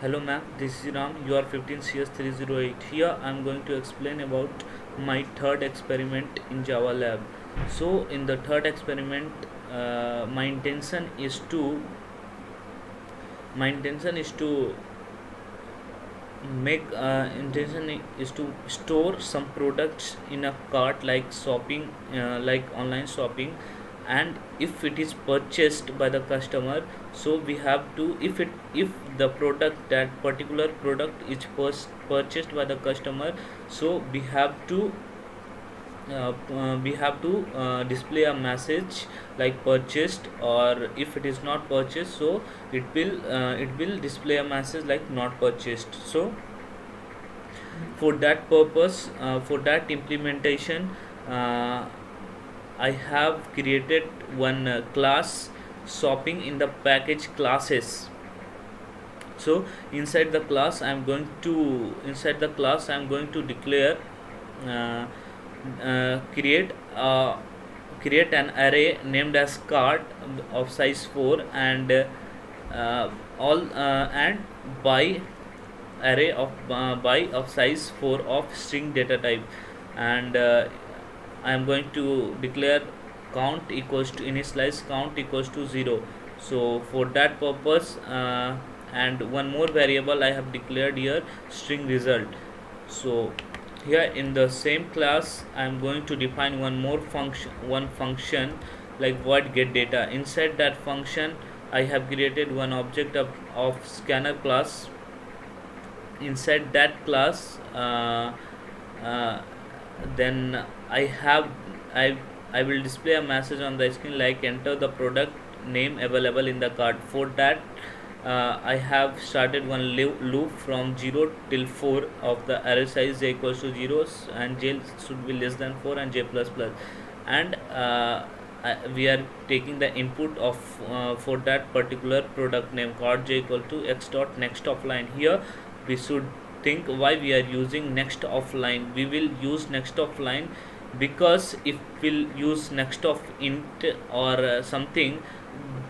Hello ma'am, this is Ram. You are 15CS308. Here I am going to explain about my third experiment in Java lab. So in the third experiment, my intention is to make intention is to store some products in a cart like shopping, like online shopping, and if it is purchased by the customer, so we have to, if the product, that particular product is purchased by the customer, so we have to display a message like purchased, or if it is not purchased, so it will display a message like not purchased. So for that purpose, for that implementation, uh, I have created one class shopping in the package classes. So inside the class I'm going to declare, uh, create create an array named as cart of size 4, and all and by array of size 4 of string data type, and I am going to declare count equals to initialize count equals to 0. So for that purpose, and one more variable I have declared here, string result. So here in the same class I am going to define one function like void get data. Inside that function I have created one object of scanner class. Inside that class, uh, then I will display a message on the screen like enter the product name available in the cart. For that, I have started one loop from 0 till 4 of the array size j equals to 0, and j should be less than 4 and j plus plus, and we are taking the input of for that particular product name cart j equal to x dot next offline. Here we should think why we are using next offline. We will use next offline because if we'll use next of int or something,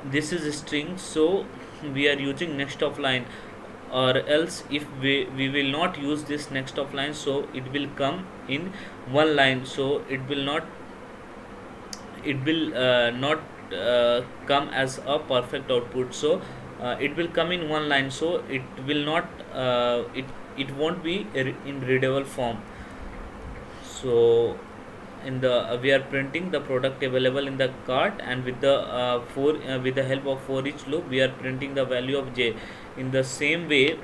this is a string, so we are using next offline. Or else if we will not use this next offline, so it will come in one line, so it will not come as a perfect output. So it will come in one line, so it won't be in readable form. So in the we are printing the product available in the cart, and with the with the help of for each loop we are printing the value of j. In the same way,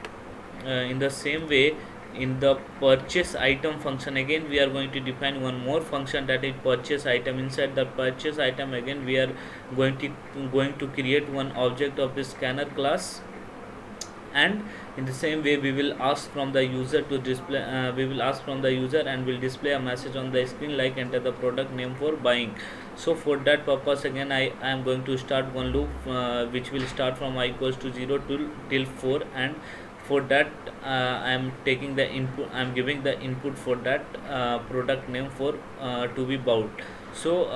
in the purchase item function, again we are going to define one more function, that is purchase item. Inside the purchase item, again we are going to create one object of the scanner class, and in the same way we will ask from the user to display we will ask from the user and will display a message on the screen like enter the product name for buying. So for that purpose, again I am going to start one loop which will start from I equals to 0 till 4, and for that I am taking the input, I am giving the input for that product name for to be bought. So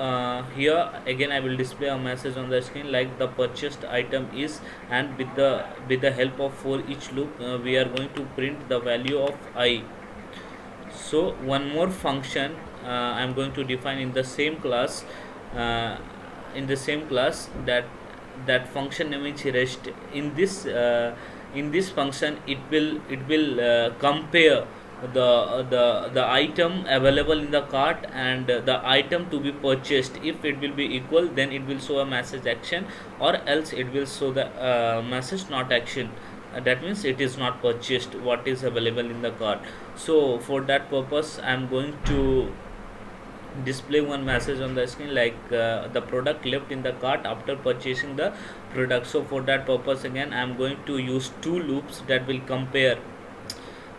here again I will display a message on the screen like the purchased item is, and with the help of for each loop we are going to print the value of I. So one more function I am going to define in the same class, uh, that function name is rest. In this function it will compare the item available in the cart and the item to be purchased. If it will be equal, then it will show a message action, or else it will show the message not action. That means it is not purchased what is available in the cart. So for that purpose I am going to display one message on the screen like the product left in the cart after purchasing the product. So for that purpose, again I am going to use two loops that will compare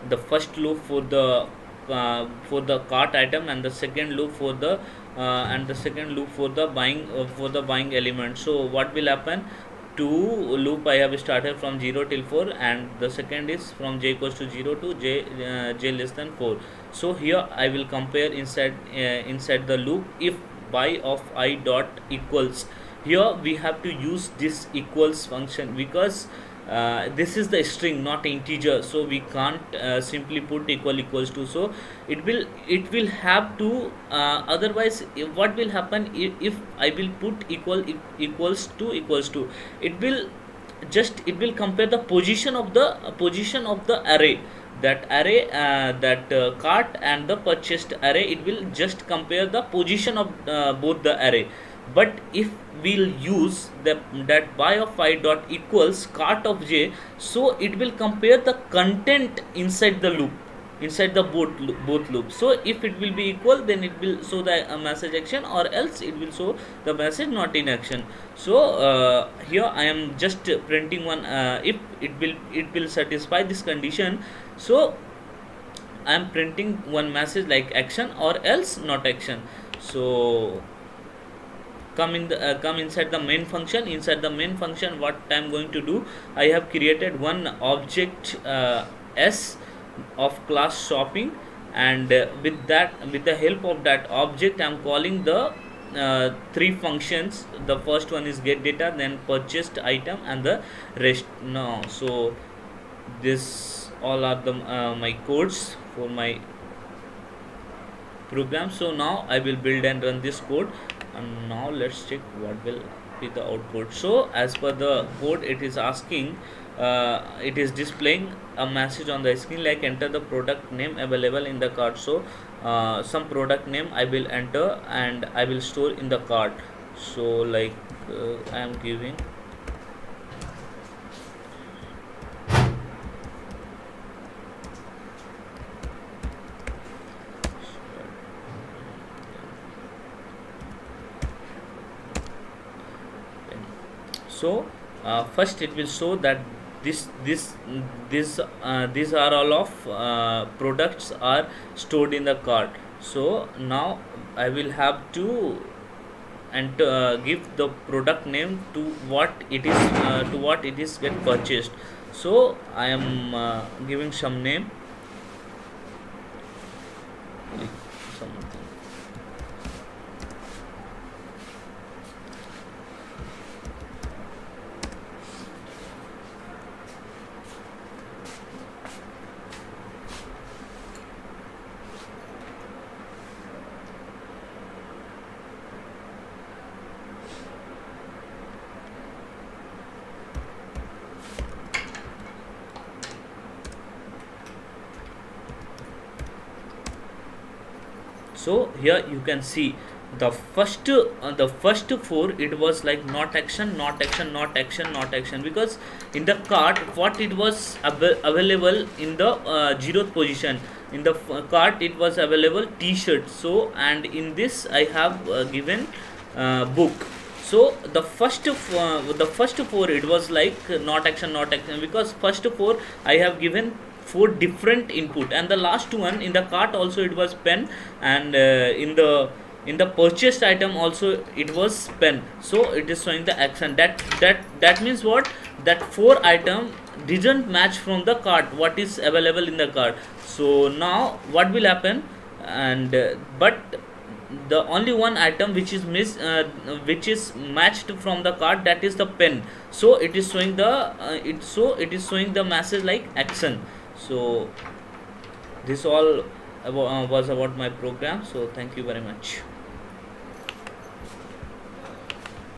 the first loop for the cart item, and the second loop for the buying element. So what will happen, two loop I have started from 0 till 4, and the second is from j equals to 0 to j less than 4. So here I will compare inside the loop if buy of I dot equals. Here we have to use this equals function because this is the string, not integer, so we can't simply put equal equals to. So it will have to, otherwise what will happen, if I will put equals to, it will it will compare the position of the array, that cart and the purchased array. It will just compare the position of both the array. But if we'll use that buy of I dot equals cart of j, so it will compare the content inside the loop, inside the both loop. So if it will be equal, then it will show the message action, or else it will show the message not in action. So here I am just printing one, if it will satisfy this condition, so I am printing one message like action or else not action. So come inside the main function. Inside the main function, what I am going to do, I have created one object s of class shopping, and with the help of that object I am calling the three functions. The first one is get data, then purchased item, and the rest. Now, so this all are the my codes for my program. So now I will build and run this code, and now let's check what will be the output. So as per the code, it is asking, it is displaying a message on the screen like enter the product name available in the cart. So some product name I will enter and I will store in the cart. So like I am giving so first it will show that this this these are all of products are stored in the cart. So now I will have to give the product name to what it is get purchased. So I am giving some name, like something. So here you can see the first four, it was like not action, not action, not action, not action, because in the cart what it was available in the zeroth position. In the cart it was available t-shirt. So and in this I have given book. So the first four, it was like not action, not action, because first four I have given four different input, and the last one in the cart also it was pen, and in the purchased item also it was pen. So it is showing the action. That means what, that four item didn't match from the cart what is available in the cart. So now what will happen, and but the only one item which is matched from the card, that is the pen. So it is showing it is showing the message like action. So this all was about my program. So thank you very much.